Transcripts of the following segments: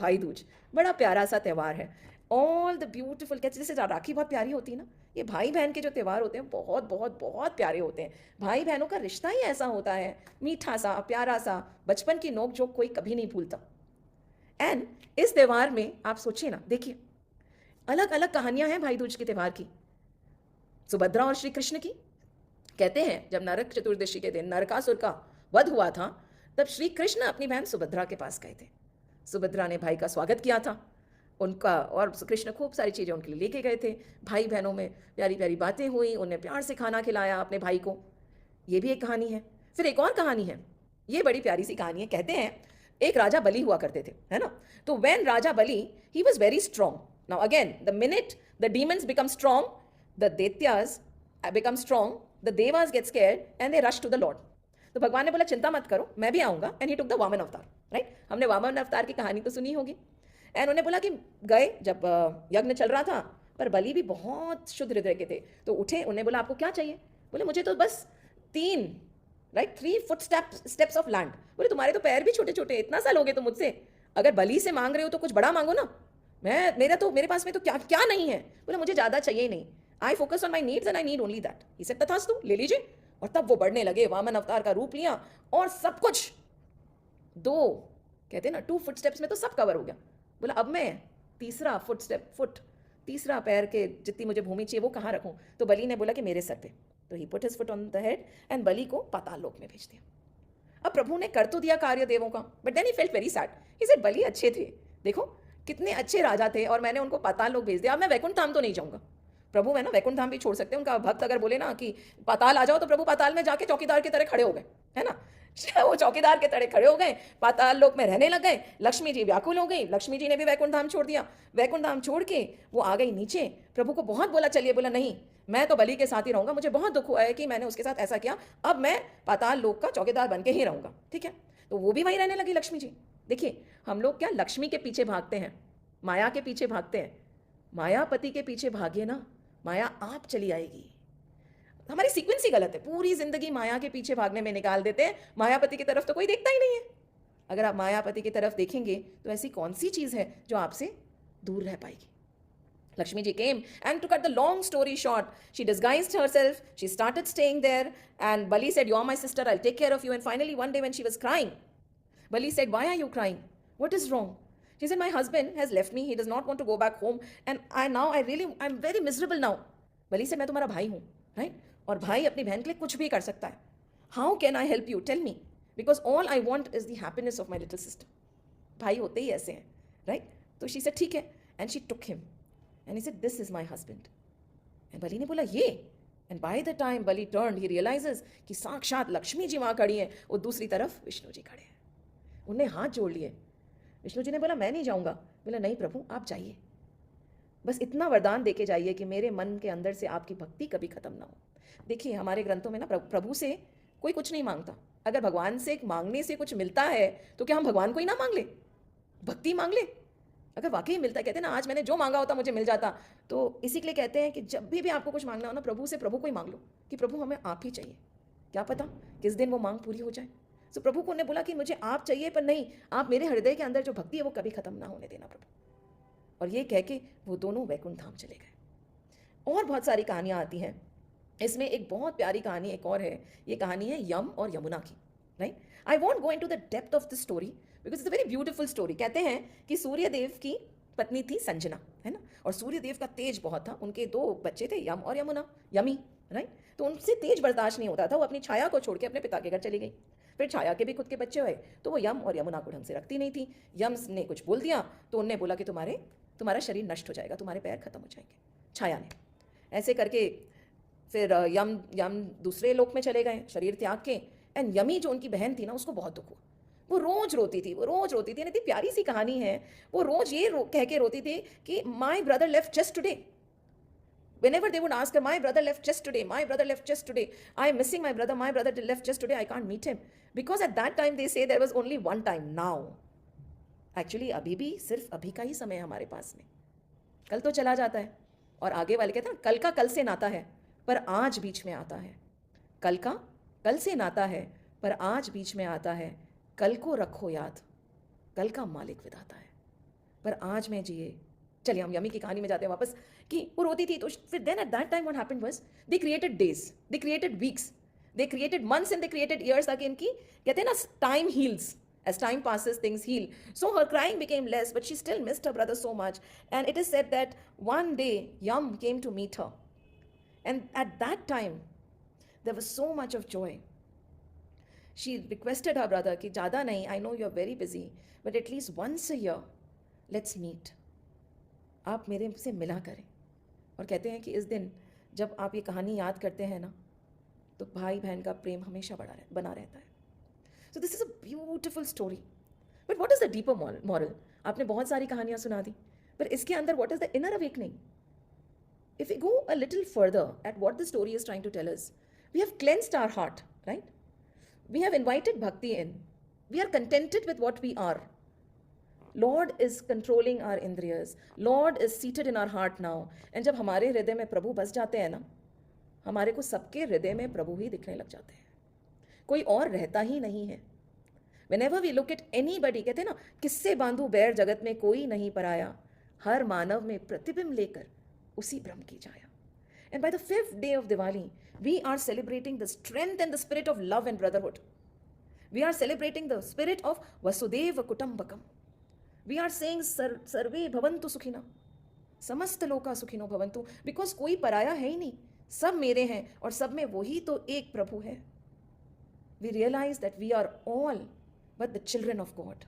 भाई दूज बड़ा प्यारा सा त्यौहार है। ऑल द ब्यूटीफुल, कैसे जैसे राखी बहुत प्यारी होती है ना, ये भाई बहन के जो त्यौहार होते हैं बहुत बहुत बहुत प्यारे होते हैं। भाई बहनों का रिश्ता ही ऐसा होता है, मीठा सा प्यारा सा, बचपन की नोक झोंक कोई कभी नहीं भूलता। एंड इस त्यौहार में आप सोचिए ना, देखिए अलग अलग कहानियां हैं भाई दूज के त्यौहार की, सुभद्रा और श्री कृष्ण की। कहते हैं जब नरक चतुर्दशी के दिन नरकासुर का वध हुआ था, तब श्री कृष्ण अपनी बहन सुभद्रा के पास गए थे। सुभद्रा ने भाई का स्वागत किया था उनका, और कृष्ण खूब सारी चीज़ें उनके लिए लेके गए थे। भाई बहनों में प्यारी प्यारी बातें हुई, उन्हें प्यार से खाना खिलाया अपने भाई को। ये भी एक कहानी है। फिर एक और कहानी है, ये बड़ी प्यारी सी कहानी है। कहते हैं एक राजा बलि हुआ करते थे, है ना। तो when Raja Bali, he was very strong. Now again the minute the demons become strong, the daityas become strong, the devas get scared and they rush to the lord. तो भगवान ने बोला चिंता मत करो, मैं भी आऊंगा। And he took the Vamana avatar, right. हमने वामन अवतार की कहानी तो सुनी होगी। एंड उन्होंने बोला कि गए जब यज्ञ चल रहा था, पर बलि भी बहुत शुद्ध हृदय के थे, तो उठे, उन्हें बोला आपको क्या चाहिए। बोले मुझे तो बस 3, right, 3 foot steps of land. बोले तुम्हारे तो पैर भी छोटे छोटे, इतना सा लोगे तो मुझसे, अगर बलि से मांग रहे हो तो कुछ बड़ा मांगो ना। मेरे पास में तो क्या क्या नहीं है। बोले मुझे ज़्यादा चाहिए ही नहीं, I focus on my needs and I need only that. He said तथास्तु, ले लीजिए। और तब वो बढ़ने लगे, वामन अवतार का रूप लिया, और सब कुछ 2, कहते हैं ना 2 फुट स्टेप्स में तो सब कवर हो गया। बोला अब मैं तीसरा तीसरा पैर के जितनी मुझे भूमि चाहिए वो कहाँ रखूँ। तो बलि ने बोला कि मेरे सर पे। तो he put his foot on the head and Bali को पाताल लोक में भेज दिया। अब प्रभु ने कर तो दिया कार्य देवों का, but then he felt very sad. He said Bali अच्छे थे, देखो कितने अच्छे राजा थे, और मैंने उनको पाताल लोक भेज दिया। अब मैं वैकुंठ धाम तो नहीं जाऊंगा। प्रभु है ना, वैकुंठ धाम भी छोड़ सकते हैं। उनका भक्त अगर बोले ना कि पाताल आ जाओ, तो प्रभु पाताल में जाके चौकीदार की तरह खड़े हो गए, है ना। वो चौकीदार के तरह खड़े हो गए, पाताल लोक में रहने लग गए। लक्ष्मी जी व्याकुल हो गई, लक्ष्मी जी ने भी वैकुंठ धाम छोड़ दिया। वैकुंठ धाम छोड़ के वो आ गई नीचे। प्रभु को बहुत बोला चलिए, बोला नहीं, मैं तो बलि के साथ ही रहूंगा, मुझे बहुत दुख हुआ है कि मैंने उसके साथ ऐसा किया, अब मैं पाताल लोक का चौकीदार बन के ही रहूंगा, ठीक है। तो वो भी वहीं रहने लगी लक्ष्मी जी। देखिए हम लोग क्या लक्ष्मी के पीछे भागते हैं, माया के पीछे भागते हैं। मायापति के पीछे भागिए ना, माया आप चली आएगी। हमारी सीक्वेंस ही गलत है, पूरी जिंदगी माया के पीछे भागने में निकाल देते हैं, मायापति की तरफ तो कोई देखता ही नहीं है। अगर आप मायापति की तरफ देखेंगे तो ऐसी कौन सी चीज है जो आपसे दूर रह पाएगी। Lakshmi ji came, and to cut the long story short, she disguised herself, she started staying there, and Bali said, you're my sister, I'll take care of you. And finally one day when she was crying, Bali said, why are you crying? What is wrong? She said, my husband has left me, he does not want to go back home, and I'm very miserable now. Bali said, मैं तुम्हारा भाई हूँ, right? और भाई अपनी बहन के लिए कुछ भी कर सकता है. How can I help you? Tell me. Because all I want is the happiness of my little sister. भाई होते ही ऐसे हैं, right? तो she said, ठीक है. And she took him. And he said, this is my husband. And Bali ने बोला ये. And by the time Bali turned, he realizes कि साक्षात लक्ष्मी जी वहाँ खड़ी हैं, और दूसरी तरफ विष्णु जी खड़े हैं. उन्हें हाथ जोड़ लिए. विष्णु जी ने बोला मैं नहीं जाऊँगा. बोला नहीं प्रभु आप जाइए, बस इतना वरदान देके जाइए कि मेरे मन के अंदर से आपकी भक्ति कभी खत्म ना हो. देखिए हमारे ग्रंथों में ना प्रभु से कोई कुछ नहीं मांगता. अगर भगवान से मांगने से कुछ मिलता है तो क्या हम भगवान को ही ना मांग ले, भक्ति मांग ले. अगर वाकई मिलता है, कहते हैं ना आज मैंने जो मांगा होता मुझे मिल जाता. तो इसी के लिए कहते हैं कि जब भी आपको कुछ मांगना हो ना, प्रभु से प्रभु को ही मांग लो कि प्रभु हमें आप ही चाहिए. क्या पता किस दिन वो मांग पूरी हो जाए. तो प्रभु को ने बोला कि मुझे आप चाहिए, पर नहीं, आप मेरे हृदय के अंदर जो भक्ति है वो कभी खत्म ना होने देना प्रभु. और ये कह के वो दोनों वैकुंठ धाम चले गए. और बहुत सारी कहानियाँ आती हैं. इसमें एक बहुत प्यारी कहानी एक और है. ये कहानी है यम और यमुना की, right. I won't go into the depth of the story because it's a very beautiful story. कहते हैं कि सूर्यदेव की पत्नी थी संजना, है ना, और सूर्यदेव का तेज बहुत था. उनके 2 बच्चे थे, यम और यमुना, यमी, राइट. तो उनसे तेज बर्दाश्त नहीं होता था. वो अपनी छाया को छोड़ के अपने पिता के घर चली गई. फिर छाया के भी खुद के बच्चे हुए, तो वो यम और यमुना को ढंग से रखती नहीं थी. यम ने कुछ बोल दिया तो उनने बोला कि तुम्हारा शरीर नष्ट हो जाएगा, तुम्हारे पैर खत्म हो जाएंगे. छाया ने ऐसे करके फिर यम दूसरे लोक में चले गए शरीर त्याग के. एंड यमी जो उनकी बहन थी ना, उसको बहुत दुख हुआ. वो रोज रोती थी. इतनी प्यारी सी कहानी है. वो रोज ये कह के रोती थी कि my brother left just today. Whenever they would ask her, my brother left just today, my brother left just today, I am missing my brother left just today, I can't meet him. Because at that time they say there was only one time. Now actually अभी भी सिर्फ अभी का ही समय है हमारे पास में. कल तो चला जाता है. और आगे वाले कहते हैं कल का कल से नाता है पर आज बीच में आता है. कल का कल से नाता है पर आज बीच में आता है. कल को रखो याद, कल का मालिक विधाता है. पर आज मैं जिए। चलिए हम यमी की कहानी में जाते हैं वापस कि वो रोती थी, तो फिर then at that time what happened was they created days, they created weeks, they created months and they created years, ताकि इनकी कहते हैं ना time heals, as time passes things heal. So her crying became less, but she still missed her brother so much. And it is said that one day Yam came to meet her, and at that time there was so much of joy. She requested her brother कि ज़्यादा नहीं, I know you're very busy, but at least once a year let's meet, आप मेरे से मिला करें। और कहते हैं कि इस दिन जब आप ये कहानी याद करते हैं ना, तो भाई बहन का प्रेम हमेशा बना रहता है। So this is a beautiful story, but what is the deeper moral? आपने बहुत सारी कहानियाँ सुना दी, पर इसके अंदर what is the inner awakening? If we go a little further at what the story is trying to tell us, we have cleansed our heart, right? We have invited bhakti in. We are contented with what we are. Lord is controlling our indriyas. Lord is seated in our heart now. And जब हमारे हृदय में प्रभु बस जाते हैं ना, हमारे को सबके हृदय में प्रभु ही दिखने लग जाते हैं, कोई और रहता ही नहीं है। Whenever we look at anybody, कहते हैं ना, किससे बांधू बैर जगत में कोई नहीं पराया, हर मानव में प्रतिबिंब लेकर उसी ब्रह्म की छाया. And by the 5th day of Diwali, we are celebrating the strength and the spirit of love and brotherhood. We are celebrating the spirit of Vasudeva Kutumbakam. We are saying Sarve Bhavantu Sukhina, समस्त लोका सुखिनो भवंतु, because कोई पराया है ही नहीं, सब मेरे हैं और सब में वही तो एक प्रभु है. We realise that we are all but the children of God.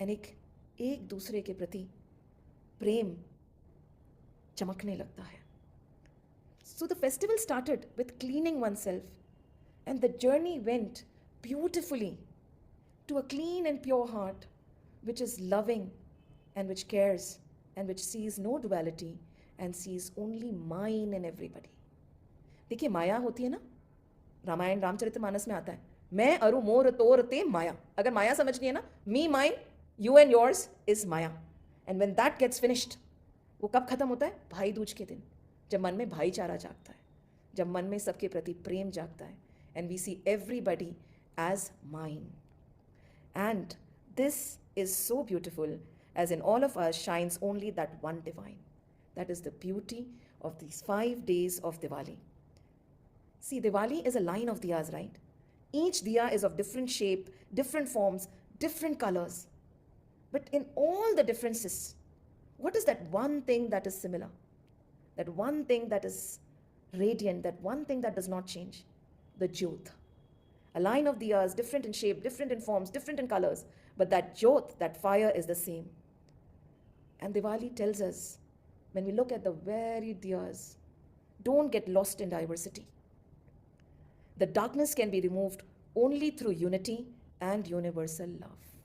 And एक दूसरे के प्रति प्रेम चमकने लगता है. So the festival started with cleaning oneself and the journey went beautifully to a clean and pure heart which is loving and which cares and which sees no duality and sees only mine in everybody. देखिए माया होती है ना, रामायण रामचरितमानस में आता है, मैं अरु मोर तोर ते माया. अगर माया समझनी है ना, me mine you and yours is maya. And when that gets finished, वो कब खत्म होता है? भाई दूज के दिन, जब मन में भाईचारा जागता है, जब मन में सबके प्रति प्रेम जागता है, and we see everybody as mine. And this is so beautiful, as in all of us shines only that one divine. That is the beauty of these 5 days of Diwali. See, Diwali is a line of diyas, right? Each diya is of different shape, different forms, different colors. But in all the differences, what is that one thing that is similar? That one thing that is radiant, that one thing that does not change? The Jyot. A line of diyas, different in shape, different in forms, different in colors, but that Jyot, that fire is the same. And Diwali tells us, when we look at the varied diyas, don't get lost in diversity. The darkness can be removed only through unity and universal love.